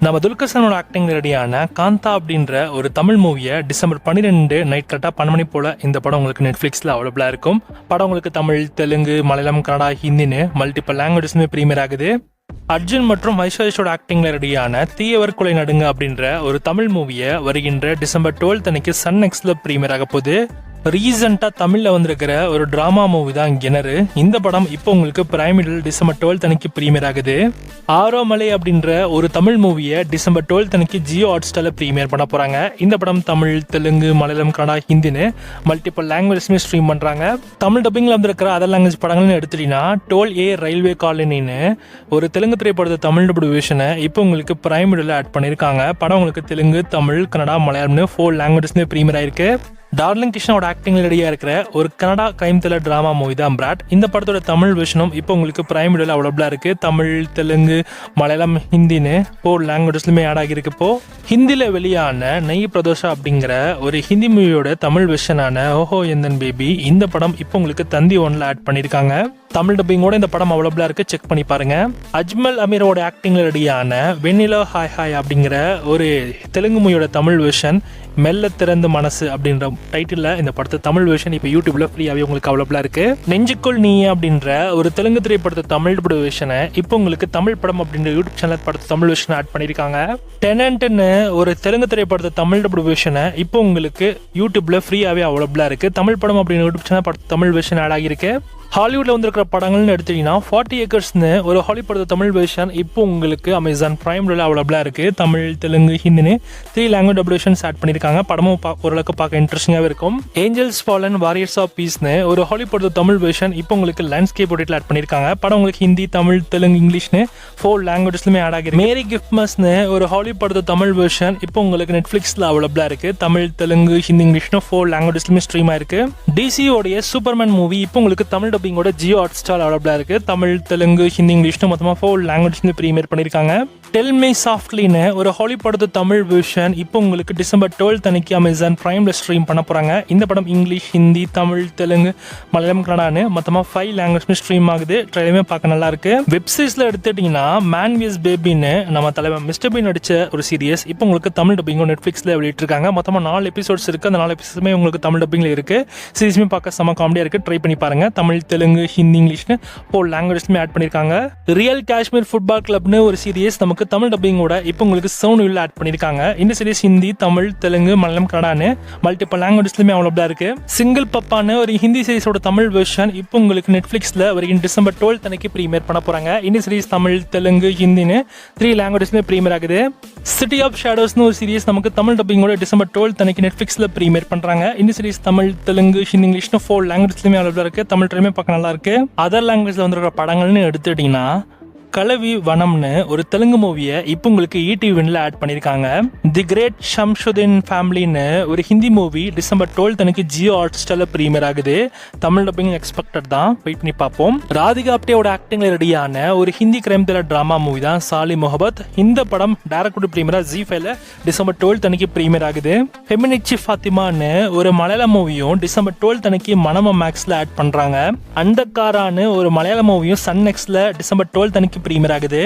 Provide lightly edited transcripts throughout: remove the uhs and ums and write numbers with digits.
நம்ம துல்கர் சல்மானோட ஆக்டிங் ரெடியான காந்தா அப்படின்ற ஒரு தமிழ் மூவியை டிசம்பர் 12 நைட் கரெக்டாக 12 மணி போல இந்த படம் உங்களுக்கு நெட்ஃபிளிக்ஸில் அவைலபிளாக இருக்கும். படம் உங்களுக்கு தமிழ், தெலுங்கு, மலையாளம், கன்னடா, ஹிந்தின்னு மல்டிபிள் லாங்குவேஜஸ்மே ப்ரீமியர் ஆகுது. அர்ஜுன் மற்றும் ஐஸ்வர்யோட ஆக்டிங்ல ரெடியான தீயவர் கொலை நடுங்க அப்படின்ற ஒரு தமிழ் மூவியை வருகின்ற டிசம்பர் 12 அன்னைக்கு சன் நெக்ஸ்ட்ல ப்ரீமியர் ஆக போகுது. ரீசெண்டா தமிழ்ல வந்திருக்கிற ஒரு டிராமா மூவி தான் கிணறு. இந்த படம் இப்போ உங்களுக்கு பிரைமிடில் டிசம்பர் 12 அன்னைக்கு ப்ரீமியர் ஆகுது. ஆரோமலை அப்படின்ற ஒரு தமிழ் மூவியை டிசம்பர் 12 அன்னைக்கு ஜியோ ஹாட்ஸ்டார்ல ப்ரீமியர் பண்ண போறாங்க. இந்த படம் தமிழ், தெலுங்கு, மலையாளம், கன்னடா, ஹிந்தின்னு மல்டிபிள் லாங்குவேஜ்மே ஸ்ட்ரீம் பண்றாங்க. தமிழ் டப்பிங்ல வந்திருக்கிற அதர் லாங்குவேஜ் படங்கள்னு எடுத்துட்டீங்கன்னா டோல் ஏ ரயில்வே காலனின்னு ஒரு தெலுங்கு திரைப்படத்தை தமிழ் டபுள் விஷனை இப்போ உங்களுக்கு பிரைமிடில் ஆட் பண்ணியிருக்காங்க. படம் உங்களுக்கு தெலுங்கு, தமிழ், கன்னடா, மலையாளம்னு 4 லாங்குவேஜஸ்மே ப்ரீமியர் ஆயிருக்கு. டார்லிங் கிருஷ்ணாவோட ஆக்டிங் ரெடியா இருக்கிற ஒரு Canada crime thriller drama movie தான் பிராட். இந்த படத்தோட தமிழ் வெர்ஷனும் இப்போ உங்களுக்கு பிரைமிடில் அவைலபிளா இருக்கு. தமிழ், தெலுங்கு, மலையாளம், ஹிந்தின்னு 4 லாங்குவேஜஸ்லுமே ஆட் ஆகியிருக்கு. இப்போ ஹிந்தியில வெளியான நெய் பிரதோஷா அப்படிங்கிற ஒரு ஹிந்தி மூவியோட தமிழ் வெர்ஷனான ஓஹோ எந்தன் பேபி இந்த படம் இப்போ உங்களுக்கு தந்தி 1ல ஆட் பண்ணியிருக்காங்க. தமிழ் டப்பிங்கோட இந்த படம் அவைலபிளா இருக்கு, செக் பண்ணி பாருங்க. அஜ்மல் அமீரோட ஆக்டிங்ல ரெடியான வெண்ணிலா ஹாய் ஹாய் அப்படிங்கிற ஒரு தெலுங்கு மூவியோட தமிழ் வெர்ஷன் மெல்ல திறந்து மனசு அப்படின்ற டைட்டில் இந்த படத்தை தமிழ் வெர்ஷன் இப்போ யூடியூப்ல ஃப்ரீயாவே உங்களுக்கு அவைலபிளா இருக்கு. நெஞ்சுக்குள் நீ அப்படின்ற ஒரு தெலுங்கு திரைப்படத்தை தமிழ் வெர்ஷனை இப்போ உங்களுக்கு தமிழ் படம் அப்படின்ற யூடியூப் சேனல் படத்தை தமிழ் வெர்ஷன் ஆட் பண்ணியிருக்காங்க. டெனன்ட்னு ஒரு தெலுங்கு திரைப்படத்தை தமிழ் வெர்ஷனை இப்போ உங்களுக்கு யூடியூப்ல ஃப்ரீயாவே அவைலபிளா இருக்கு. தமிழ் படம் அப்படின்னு யூடியூப் சேனல் படத்தை தமிழ் வெர்ஷன் ஆட் ஆகியிருக்கு. ஹாலிவுட்ல வந்திருக்கிற படங்கள்னு எடுத்தீங்கன்னா 40 ஏக்கர்ஸ்னு ஒரு ஹாலிவுட் படத்தை தமிழ் வெர்ஷன் இப்போ உங்களுக்கு அமேசான் பிரைம்ல அவைலபிளா இருக்கு. தமிழ், தெலுங்கு, ஹிந்தின்னு 3 லாங்குவேஜ் டபிள்யூஷன்ஸ் ஆட் பண்ணியிருக்காங்க. படமும் ஓரளவுக்கு பார்க்க இன்ட்ரெஸ்டிங்காகவே இருக்கும். ஏஞ்சல்ஸ் ஃபாலன் வாரியர்ஸ் ஆஃப் பீஸ்னு ஒரு ஹாலிவுட் படத்தை தமிழ் வெர்ஷன் இப்போ உங்களுக்கு லேண்ட்ஸ்கேப் ஓடிட்டில் ஆட் பண்ணியிருக்காங்க. படம் உங்களுக்கு ஹிந்தி, தமிழ், தெலுங்கு, இங்கிலீஷ்னு 4 லாங்குவேஜஸ்லுமே ஆட் ஆகிருக்கு. மேரி கிஃப்ட்மஸ்னு ஒரு ஹாலிவுட் படத்தை தமிழ் வெர்ஷன் இப்போ உங்களுக்கு நெட்ஃபிளிக்ஸ்ல அவைலபிளா இருக்கு. தமிழ், தெலுங்கு, ஹிந்தி, இங்கிலீஷ்னு 4 லாங்குவேஜஸ்லுமே ஸ்ட்ரீம் ஆயிருக்கு. டிசியோடைய சூப்பர்மேன் மூவி இப்போ உங்களுக்கு தமிழ் டப்பிங்கோட ஜியோ ஹாட்ஸ்டார் அவைலபிளா இருக்கு. தமிழ், தெலுங்கு, ஹிந்தி, இங்கிலீஷ்னு மொத்தமா 4 லாங்குவேஜ்ல ப்ரீமியர் பண்ணிருக்காங்க. டெல் மீ சாஃப்ட்லின்னு ஒரு ஹாலிவுட் படத்து தமிழ் வெர்ஷன் இப்போ உங்களுக்கு டிசம்பர் 12 அன்னைக்கு அமேசான் பிரைம்ல ஸ்ட்ரீம் பண்ண போறாங்க. இந்த படம் இங்கிலீஷ், ஹிந்தி, தமிழ், தெலுங்கு, மலையாளம், கன்னடான்னு மொத்தமா 5 லாங்குவேஜ் ஸ்ட்ரீம் ஆகுது. ட்ரெயிலுமே பார்க்க நல்லா இருக்கு. வெப்சீரிஸ்ல எடுத்துட்டீங்கன்னா மேன் விஸ் பேபின்னு நம்ம தலைவர் மிஸ்டர் பீன் நடிச்ச ஒரு சீரியஸ் இப்போ உங்களுக்கு தமிழ் டப்பிங்கோ நெட்ஃபிளிக்ஸ்ல வெளியிட்டிருக்காங்க. மொத்தமா 4 எபிசோட்ஸ் இருக்கு. அந்த 4 எபிசோட்ஸுமே உங்களுக்கு தமிழ் டப்பிங்ல இருக்கு. சீரிஸ்மே பார்க்க செம காமெடியா இருக்கு. ட்ரை பண்ணி பாருங்க. தமிழ், தெலுங்கு, ஹிந்தி, இங்கிலீஷ்னு 4 லாங்குவேஜ்மே ஆட் பண்ணிருக்காங்க. ரியல் காஷ்மீர் ஃபுட்பால் கிளப்னு ஒரு சீரியஸ் நமக்கு தமிழ் டப்பிங்கோட இப்போ உங்களுக்கு சவுண்ட் ஆட் பண்ணிருக்காங்க. இந்த சீரியஸ் ஹிந்தி, தமிழ், தெலுங்கு, மலையாளம், கன்னடான்னு மல்டிபிள் லாங்குவேஜஸ்லயுமே அவைலபிளா இருக்கு. சிங்கிள் பப்பான்னு ஒரு ஹிந்தி சீரிஸோட தமிழ் வெர்ஷன் இப்போ உங்களுக்கு நெட்ஃபிளிக்ஸ்ல வருகிற டிசம்பர் 12 அன்னைக்கு ப்ரீமியர் பண்ண போறாங்க. இந்த சீரிஸ் தமிழ், தெலுங்கு, ஹிந்தின்னு 3 லாங்குவேஜஸ்லயுமே ப்ரீமியர் ஆகுது. சிட்டி ஆஃப் ஷேடோஸ்னு ஒரு சீரிஸ் நமக்கு தமிழ் டப்பிங்கோட டிசம்பர் 12 அன்னைக்கு நெட்ஃபிளிக்ஸ்ல ப்ரீமியர் பண்றாங்க. இந்த சீரிஸ் தமிழ், தெலுங்கு, ஹிந்தி, இங்கிலீஷ்னு 4 லாங்குவேஜஸ்லயுமே அவைலபிளா இருக்கு. தமிழ் ட்ரைமே பார்க்க நல்லா இருக்கு. அதர் லாங்குவேஜ்ல வந்திருக்கிற படங்கள்னு எடுத்துட்டீங்கன்னா கலவி வனம்னு ஒரு தெலுங்கு மூவியை இப்போ உங்களுக்கு ETV1ல ஆட் பண்ணியிருக்காங்க. தி கிரேட் ஷம்ஷுதீன் ஃபேமிலின்னு ஒரு ஹிந்தி மூவி டிசம்பர் 12 அன்னைக்கு ஜியோ ஹாட்ஸ்டார்ல ப்ரீமியர் ஆகுது. தமிழ் டப்பிங் எக்ஸ்பெக்டட் தான், வெயிட் பண்ணி பார்ப்போம். ராதிகா ஆப்டேவோட ஆக்டிங்ல ரெடியான ஒரு Hindi crime thriller drama movie தான் சாலி முகபத். இந்த படம் டைரக்ட் ப்ரீமியரா ஜி5ல டிசம்பர் 12 அன்னைக்கு ப்ரீமியர் ஆகுது. ஃபெமினிச்சி ஃபாத்திமான்னு ஒரு மலையாள மூவியும் டிசம்பர் 12 அன்னைக்கு மனம மேக்ஸ்ல ஆட் பண்றாங்க. அண்டக்காரான்னு ஒரு மலையாள மூவியும் சன் நெக்ஸ்ட்ல டிசம்பர் 12 அன்னைக்கு ப்ரீமியர் ஆகுது.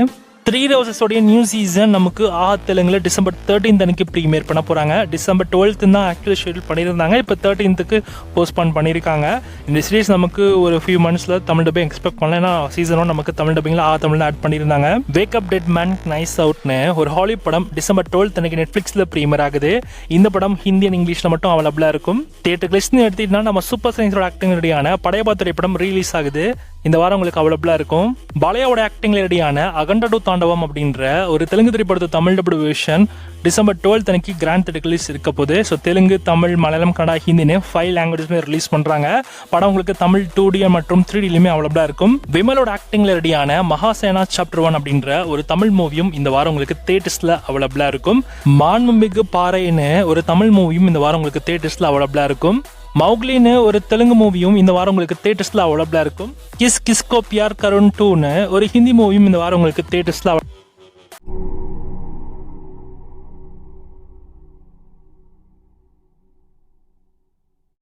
3 ரோசஸோடைய நியூ சீசன் நமக்கு தெலுங்குல டிசம்பர் 13 அன்னைக்கு ப்ரீமியர் பண்ண போறாங்க. டிசம்பர் 12 தான் ஆக்சுவலி ஷெட்யூல் பண்ணியிருந்தாங்க. இப்போ 13க்கு போஸ்ட்பான் பண்ணியிருக்காங்க. இந்த சீரிஸ் நமக்கு ஒரு ஃபியூ மந்த்ஸ்ல தமிழ் டப்பிங் எக்ஸ்பெக்ட் பண்ணல. ஏன்னா சீசன் 1 நமக்கு தமிழ் டப்பிங்ல தமிழ்ல ஆட் பண்ணியிருந்தாங்க. Wake up dead man knives அவுட்னு ஒரு ஹாலிவுட் படம் டிசம்பர் 12 அன்னைக்கு நெட்ஃபிளிக்ஸ்ல ப்ரீமியர் ஆகுது. இந்த படம் ஹிந்தி அண்ட் இங்கிலீஷ்ல மட்டும் அவைலபிளா இருக்கும். தியேட்டர் லிஸ்ட்னு எடுத்துக்கிட்டா நம்ம சூப்பர் சயின்ஸோட ஆக்டிங் ரெடியான படையப்பா திரைப்படம் ரிலீஸ் ஆகுது. இந்த வாரம் உங்களுக்கு அவைலபிளா இருக்கும். பாலையாவோட ஆக்டிங்ல ரெடியான அகண்டடு தாண்டவம் அப்படின்ற ஒரு தெலுங்கு திரைப்படத்தை தமிழ் டபுள் வெர்ஷன் டிசம்பர் 12 அன்னைக்கு கிராண்ட் தியேட்டர் ரிலீஸ் இருக்க போது. ஸோ தெலுங்கு, தமிழ், மலையாளம், கன்னடா, ஹிந்தின்னு 5 லாங்குவேஜஸ்மே ரிலீஸ் பண்றாங்க. படம் உங்களுக்கு தமிழ் 2D மற்றும் 3Dலுமே அவைலபிளா இருக்கும். விமலோட ஆக்டிங்ல ரெடியான மகாசேனா சாப்டர் 1 அப்படின்ற ஒரு தமிழ் மூவியும் இந்த வாரம் உங்களுக்கு தியேட்டர்ஸ்ல அவைலபிளா இருக்கும். மாண்புமிகு பாறைன்னு ஒரு தமிழ் மூவியும் இந்த வாரம் உங்களுக்கு தியேட்டர்ஸ்ல அவைலபிளா இருக்கும். மௌக்லின்னு ஒரு தெலுங்கு மூவியும் இந்த வாரம் உங்களுக்கு தியேட்டர்ஸ்ல அவைலபிளா இருக்கும். கிஸ் கிஸ்கோ பியார் கருண் 2ன்னு ஒரு ஹிந்தி மூவியும் இந்த வாரம் உங்களுக்கு தியேட்டர்ஸ்ல